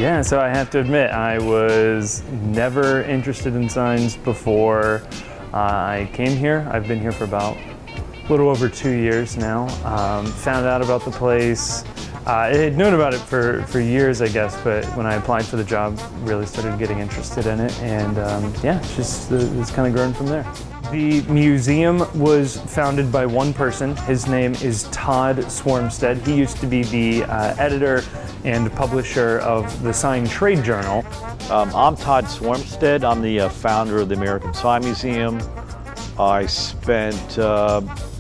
Yeah, so I have to admit, I was never interested in signs before I came here. I've been here for about a little over 2 years now. Found out about the place. I had known about it for years, I guess, but when I applied for the job, really started getting interested in it, and yeah, it's kind of grown from there. The museum was founded by one person. His name is Todd Swarmstead. He used to be the editor and publisher of the Sign Trade Journal. I'm Todd Swarmstead. I'm the founder of the American Sign Museum. I spent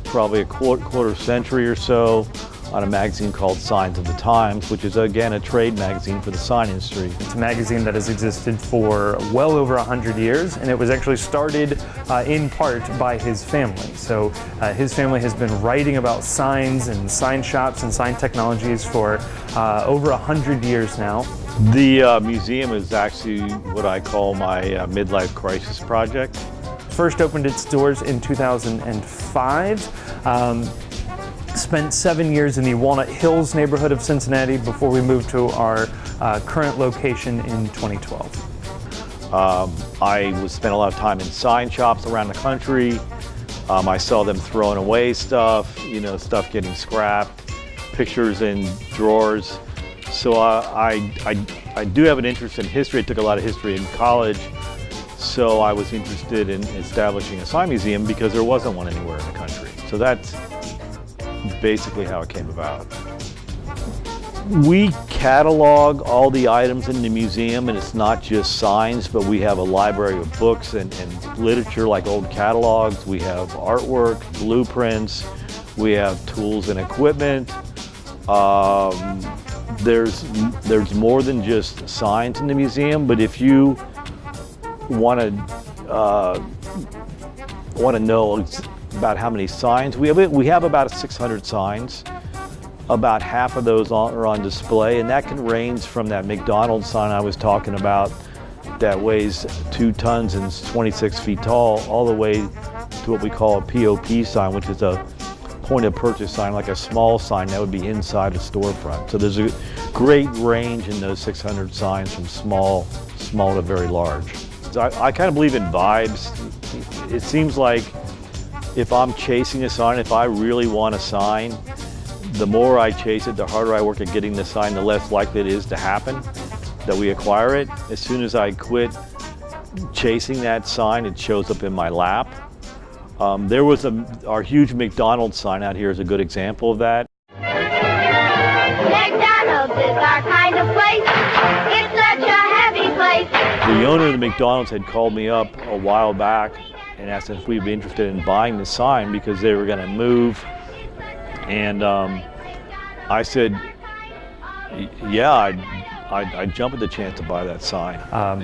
probably a quarter century or so on a magazine called Signs of the Times, which is again a trade magazine for the sign industry. It's a magazine that has existed for well over 100 years, and it was actually started in part by his family. So his family has been writing about signs and sign shops and sign technologies for over 100 years now. The museum is actually what I call my midlife crisis project. First opened its doors in 2005. Spent 7 years in the Walnut Hills neighborhood of Cincinnati before we moved to our current location in 2012. I spent a lot of time in sign shops around the country. I saw them throwing away stuff, stuff getting scrapped, pictures in drawers. So I do have an interest in history. I took a lot of history in college. So I was interested in establishing a sign museum because there wasn't one anywhere in the country. So that's basically how it came about. We catalog all the items in the museum, and it's not just signs, but we have a library of books and literature like old catalogs. We have artwork, blueprints, we have tools and equipment. There's more than just signs in the museum, but if you want to know about how many signs we have about 600 signs. About half of those are on display, and that can range from that McDonald's sign I was talking about that weighs 2 tons and is 26 feet tall, all the way to what we call a POP sign, which is a point of purchase sign, like a small sign that would be inside a storefront. So there's a great range in those 600 signs from small to very large. So I kind of believe in vibes. It seems like if I'm chasing a sign, if I really want a sign, the more I chase it, the harder I work at getting the sign, the less likely it is to happen that we acquire it. As soon as I quit chasing that sign, it shows up in my lap. There was our huge McDonald's sign out here is a good example of that. McDonald's is our kind of place. It's such a happy place. The owner of the McDonald's had called me up a while back and asked if we'd be interested in buying the sign because they were going to move. And I said, yeah, I'd jump at the chance to buy that sign.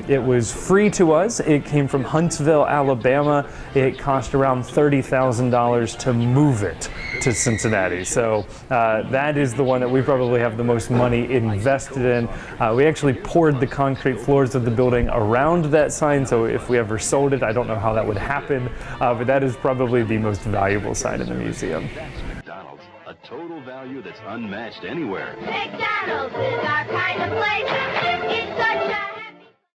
It was free to us. It came from Huntsville, Alabama. It cost around $30,000 to move it to Cincinnati. So that is the one that we probably have the most money invested in. We actually poured the concrete floors of the building around that sign, so if we ever sold it, I don't know how that would happen, but that is probably the most valuable sign in the museum. McDonald's, a total value that's unmatched anywhere. McDonald's is our kind of place. It's such a happy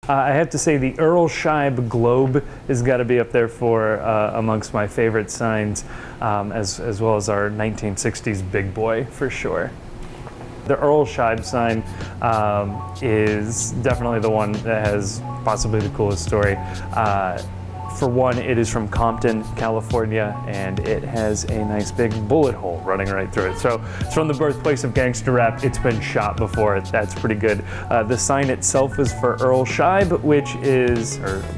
I have to say the Earl Scheib Globe has got to be up there for amongst my favorite signs, as well as our 1960s Big Boy for sure. The Earl Scheib sign is definitely the one that has possibly the coolest story. For one, it is from Compton, California, and it has a nice big bullet hole running right through it. So it's from the birthplace of gangster rap. It's been shot before. That's pretty good. The sign itself is for Earl Scheib, which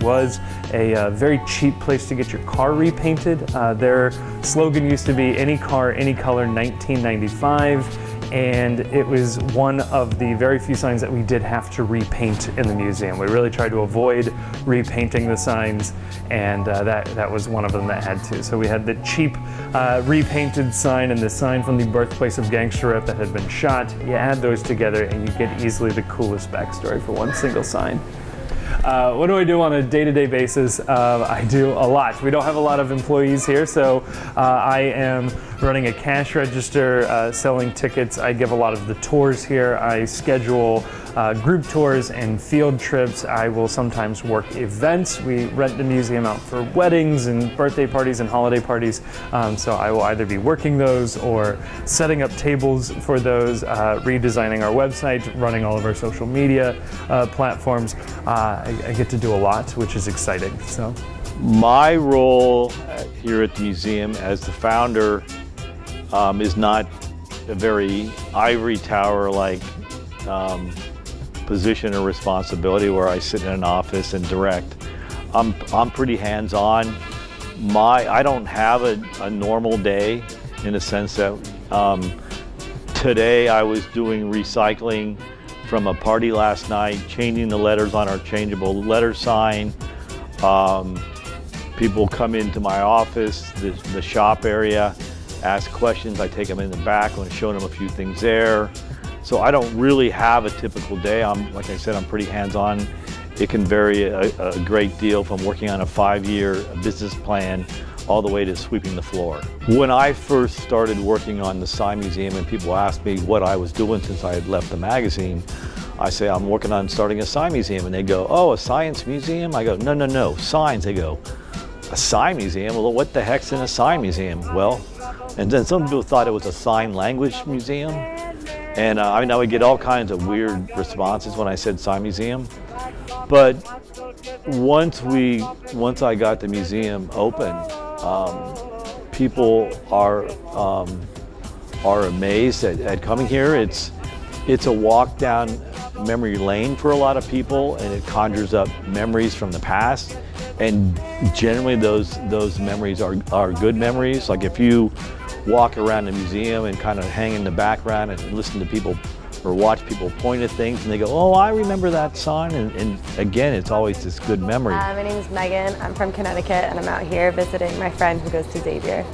was a very cheap place to get your car repainted. Their slogan used to be "Any car, any color, 1995." And it was one of the very few signs that we did have to repaint in the museum. We really tried to avoid repainting the signs, and that was one of them that had to. So we had the cheap repainted sign and the sign from the birthplace of gangster rap that had been shot. You add those together and you get easily the coolest backstory for one single sign. What do I do on a day-to-day basis? I do a lot. We don't have a lot of employees here, so I am running a cash register, selling tickets. I give a lot of the tours here. I schedule group tours and field trips. I will sometimes work events. We rent the museum out for weddings and birthday parties and holiday parties. So I will either be working those or setting up tables for those, redesigning our website, running all of our social media platforms. I get to do a lot, which is exciting. So My role here at the museum as the founder is not a very ivory tower-like position or responsibility where I sit in an office and direct. I'm pretty hands-on. I don't have a normal day in the sense that today I was doing recycling from a party last night, changing the letters on our changeable letter sign. People come into my office, the shop area, ask questions. I take them in the back and show them a few things there. So I don't really have a typical day. Like I said, I'm pretty hands-on. It can vary a great deal from working on a 5-year business plan all the way to sweeping the floor. When I first started working on the Sign Museum and people asked me what I was doing since I had left the magazine, I say, I'm working on starting a sign museum. And they go, oh, a science museum? I go, no, signs. They go, a sign museum? Well, what the heck's in a sign museum? Well, and then some people thought it was a sign language museum. And I would get all kinds of weird responses when I said sign museum. But once I got the museum open, people are amazed at coming here. It's a walk down memory lane for a lot of people, and it conjures up memories from the past. And generally those memories are good memories. Like if you walk around the museum and kind of hang in the background and listen to people or watch people point at things and they go, oh, I remember that sign. And again, it's always this good memory. My name is Megan. I'm from Connecticut and I'm out here visiting my friend who goes to Xavier.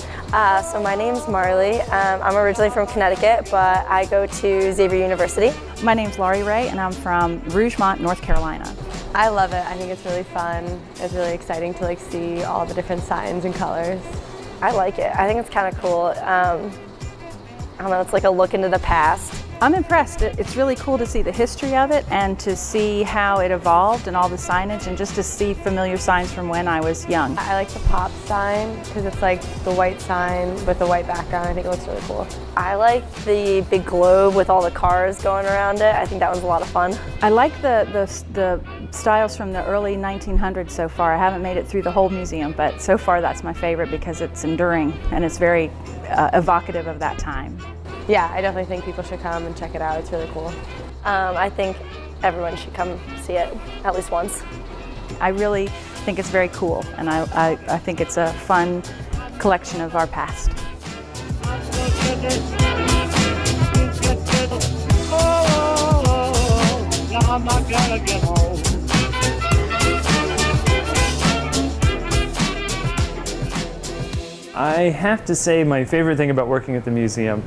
So my name's Marley. I'm originally from Connecticut, but I go to Xavier University. My name's Laurie Ray and I'm from Rougemont, North Carolina. I love it. I think it's really fun. It's really exciting to see all the different signs and colors. I like it. I think it's kind of cool. I don't know, it's like a look into the past. I'm impressed. It's really cool to see the history of it and to see how it evolved and all the signage and just to see familiar signs from when I was young. I like the pop sign because it's like the white sign with the white background. I think it looks really cool. I like the big globe with all the cars going around it. I think that was a lot of fun. I like the styles from the early 1900s so far. I haven't made it through the whole museum, but so far that's my favorite because it's enduring and it's very evocative of that time. Yeah, I definitely think people should come and check it out. It's really cool. I think everyone should come see it at least once. I really think it's very cool, and I think it's a fun collection of our past. I have to say my favorite thing about working at the museum,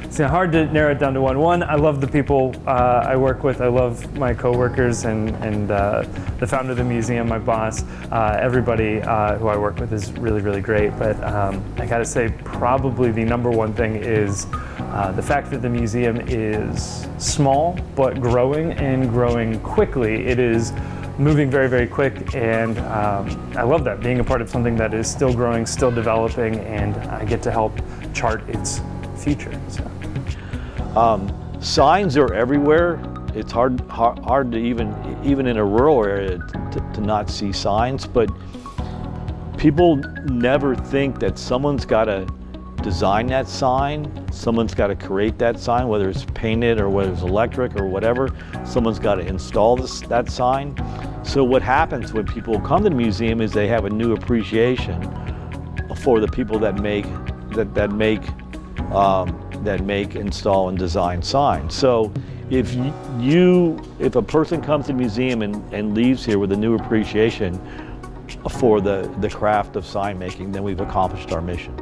it's hard to narrow it down to one. I love the people I work with. I love my coworkers and the founder of the museum, my boss. Everybody who I work with is really, really great. But I gotta say probably the number one thing is the fact that the museum is small but growing and growing quickly. It is moving very, very quick, and I love that, being a part of something that is still growing, still developing, and I get to help chart its future. So. Signs are everywhere. It's hard to even in a rural area to not see signs, but people never think that someone's got to design that sign, someone's got to create that sign, whether it's painted or whether it's electric or whatever, someone's got to install that sign. So what happens when people come to the museum is they have a new appreciation for the people that make, install, and design signs. So if a person comes to the museum and leaves here with a new appreciation for the craft of sign making, then we've accomplished our mission.